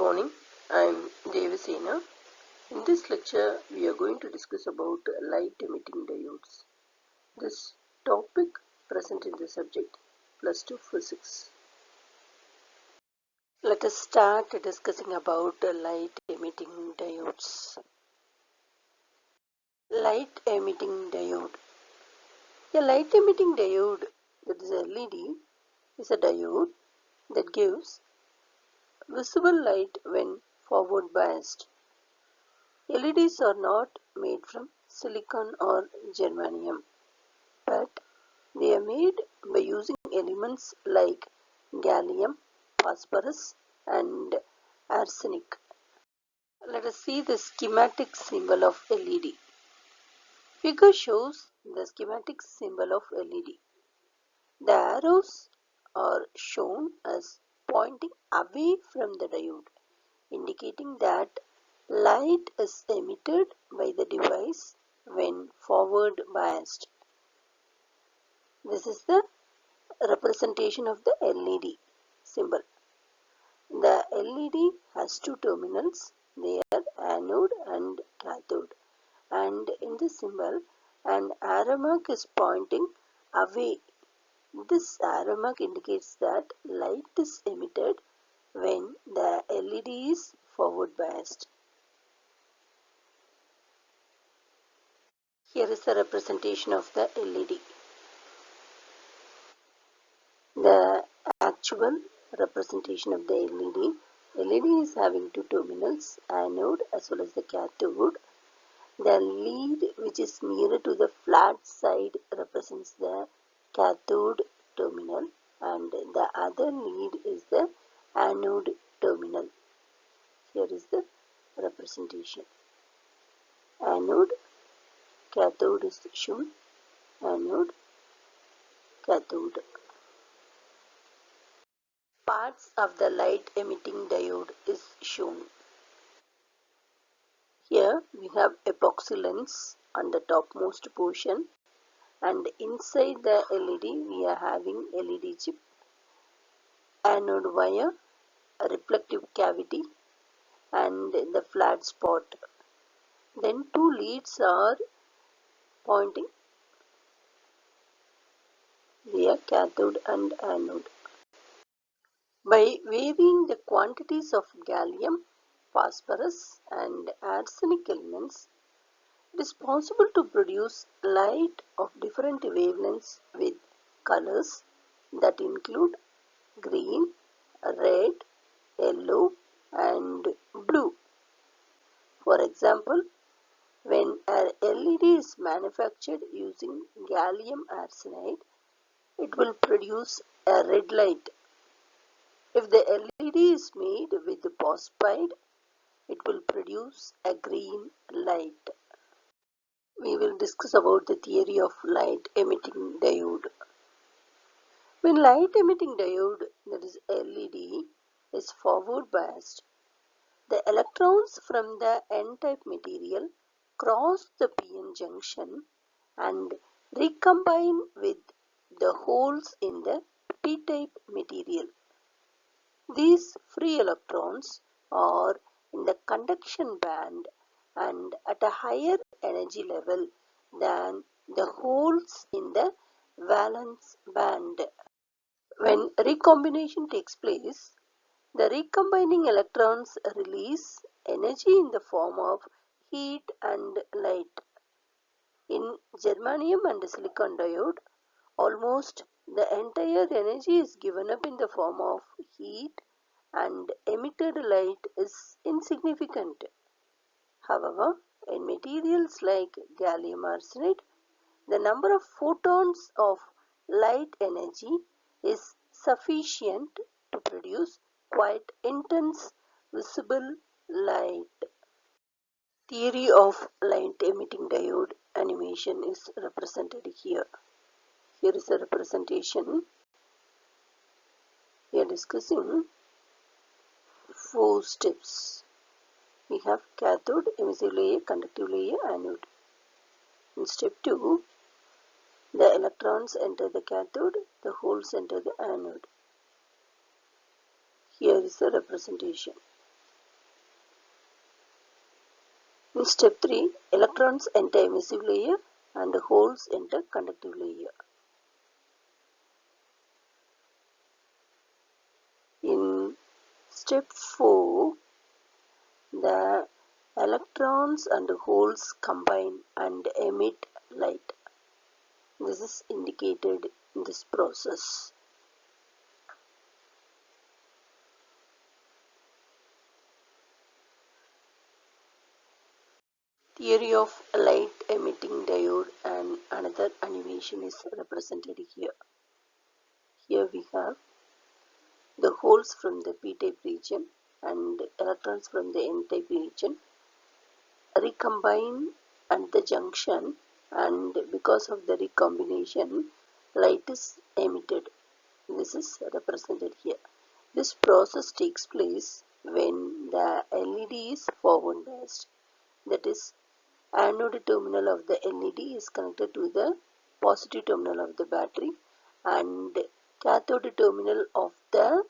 morning, I am Devasena. In this lecture, we are going to discuss about light emitting diodes. This topic present in the subject plus 2 physics. Let us start discussing about light emitting diodes. Light emitting diode. A light emitting diode, that is LED, is a diode that gives visible light when forward biased. LEDs are not made from silicon or germanium, but they are made by using elements like gallium, phosphorus, and arsenic. Let us see the schematic symbol of LED. Figure shows the schematic symbol of LED. The arrows are shown as pointing away from the diode, indicating that light is emitted by the device when forward biased. This is the representation of the LED symbol. The LED has two terminals, they are anode and cathode, and in this symbol an arrow mark is pointing away. This arrow mark indicates that light is emitted when the LED is forward biased. Here is the representation of the LED. The actual representation of the LED. LED is having two terminals, anode as well as the cathode. The lead which is nearer to the flat side represents the cathode terminal, and the other lead is the anode terminal. Here is the representation. Anode, cathode is shown, anode, cathode. Parts of the light emitting diode is shown. Here we have epoxy lens on the topmost portion, and inside the LED we are having LED chip, anode wire, a reflective cavity, and the flat spot. Then two leads are pointing, they are cathode and anode. By varying the quantities of gallium, phosphorus, and arsenic elements, it is possible to produce light of different wavelengths with colors that include green, red, yellow, and blue. For example, when an LED is manufactured using gallium arsenide, it will produce a red light. If the LED is made with phosphide, it will produce a green light. We will discuss about the theory of light emitting diode. When light emitting diode, that is LED, is forward biased, the electrons from the N-type material cross the PN junction and recombine with the holes in the P-type material. These free electrons are in the conduction band and at a higher energy level than the holes in the valence band. When recombination takes place, the recombining electrons release energy in the form of heat and light. In germanium and silicon diode, almost the entire energy is given up in the form of heat, and emitted light is insignificant. However, in materials like gallium arsenide, the number of photons of light energy is sufficient to produce quite intense visible light. Theory of light emitting diode animation is represented here. Here is a representation. We are discussing 4 steps. We have cathode, emissive layer, conductive layer, anode. In step 2, the electrons enter the cathode, the holes enter the anode. Here is the representation. In step 3, electrons enter emissive layer and holes enter conductive layer. In step 4, the electrons and holes combine and emit light. This is indicated in this process. Theory of light emitting diode and another animation is represented here. Here we have the holes from the p-type region and electrons from the n-type region recombine at the junction, and because of the recombination light is emitted. This is represented here. This process takes place when the LED is forward biased. That is, anode terminal of the LED is connected to the positive terminal of the battery and cathode terminal of the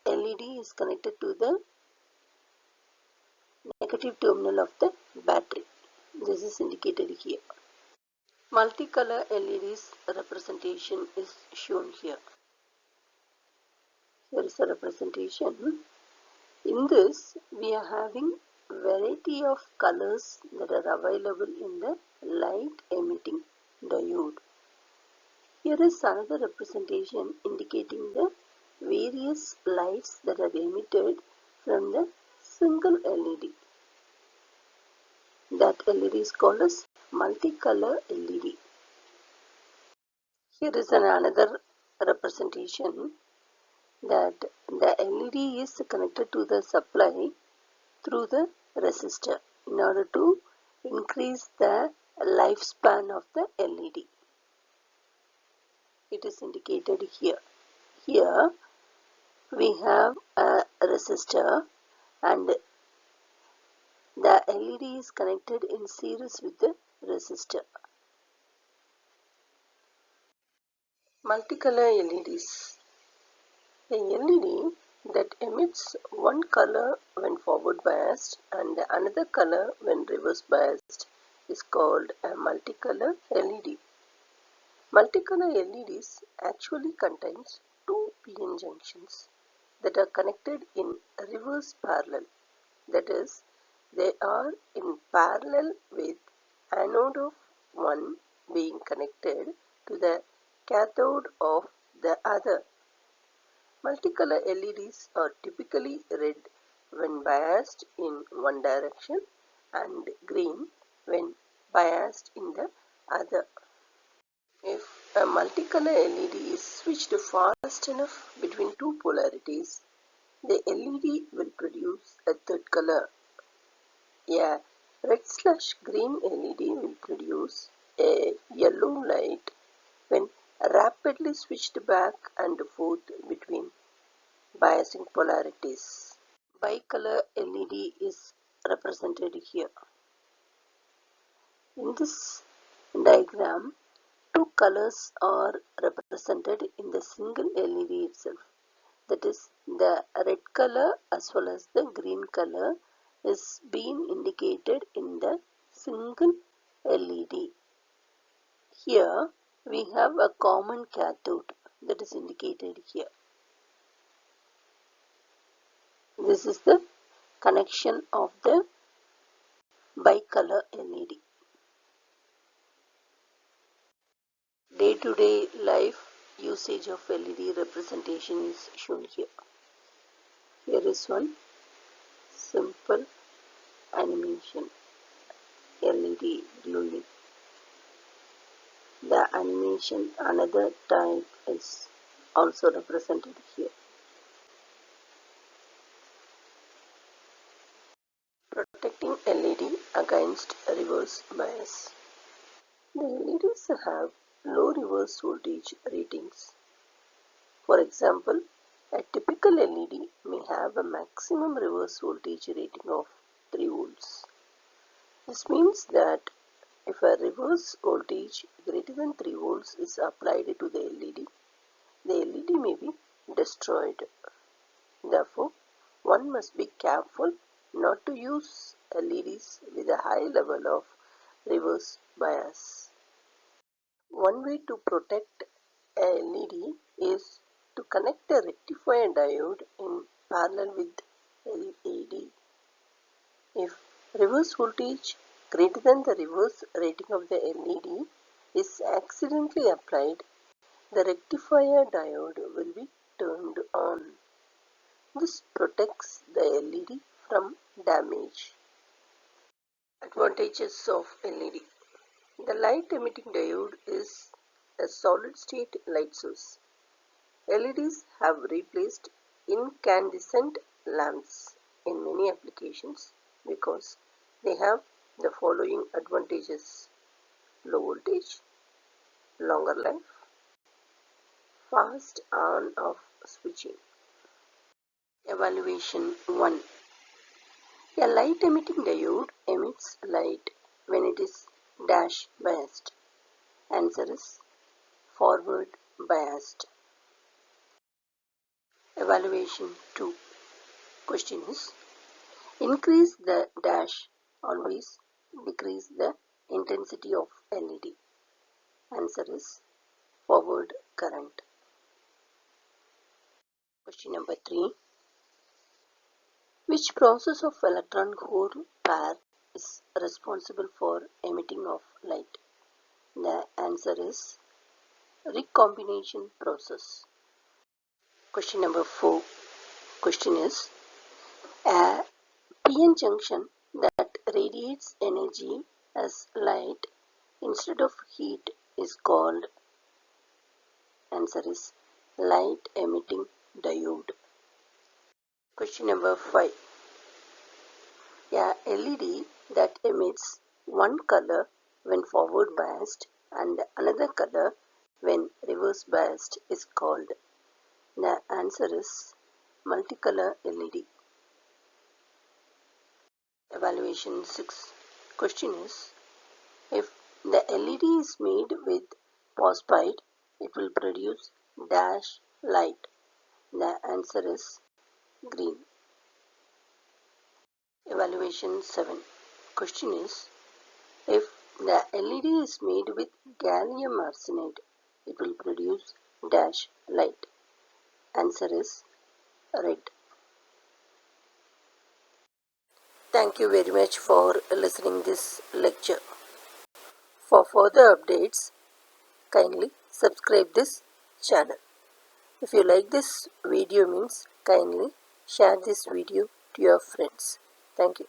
LED is connected to the negative terminal of the battery. This is indicated here. Multicolor LEDs representation is shown here. Here is a representation. In this, we are having variety of colors that are available in the light emitting diode. Here is another representation indicating the various lights that are emitted from the single LED. That LED is called as multicolor LED. Here is another representation that the LED is connected to the supply through the resistor in order to increase the lifespan of the LED. It is indicated here. Here we have a resistor and the LED is connected in series with the resistor. Multicolor LEDs. A LED that emits one color when forward biased and another color when reverse biased is called a multicolor LED. Multicolor LEDs actually contains two PN junctions that are connected in reverse parallel. That is, they are in parallel with anode of one being connected to the cathode of the other. Multicolor LEDs are typically red when biased in one direction and green when biased in the other. If a multicolor LED is switched fast enough between two polarities, the LED will produce a third color. A red/green LED will produce a yellow light when rapidly switched back and forth between biasing polarities. Bicolor LED is represented here. In this diagram, two colors are represented in the single LED itself. That is, the red color as well as the green color is being indicated in the single LED. Here we have a common cathode that is indicated here. This is the connection of the bicolor LED. Day-to-day life usage of LED representation is shown here. Here is one simple animation, LED glowing. The animation another type is also represented here. Protecting LED against reverse bias. The LEDs have low reverse voltage ratings. For example, a typical LED may have a maximum reverse voltage rating of 3 volts. This means that if a reverse voltage greater than 3 volts is applied to the LED may be destroyed. Therefore, one must be careful not to use LEDs with a high level of reverse bias. One way to protect a LED is to connect a rectifier diode in parallel with LED. If reverse voltage greater than the reverse rating of the LED is accidentally applied, the rectifier diode will be turned on. This protects the LED from damage. Advantages of LED. The light emitting diode is a solid state light source. LEDs have replaced incandescent lamps in many applications because they have the following advantages: low voltage, longer life, fast on-off switching. Evaluation 1. A light emitting diode emits light when it is dash biased. Answer is forward biased. Evaluation 2. Question is, increase the dash, always decrease the intensity of LED. Answer is forward current. Question number 3. Which process of electron hole pair is responsible for emitting of light? The answer is recombination process. Question number 4. Question is, a PN junction that radiates energy as light instead of heat is called, answer is light emitting diode. Question number 5. A LED that emits one color when forward biased and another color when reverse biased is called. The answer is multicolor LED. Evaluation 6. Question is, if the LED is made with phosphide, it will produce dash light. The answer is green. Evaluation 7. Question is, if the LED is made with gallium arsenide, it will produce dash light. Answer is red. Thank you very much for listening this lecture. For further updates, kindly subscribe this channel. If you like this video means kindly share this video to your friends. Thank you.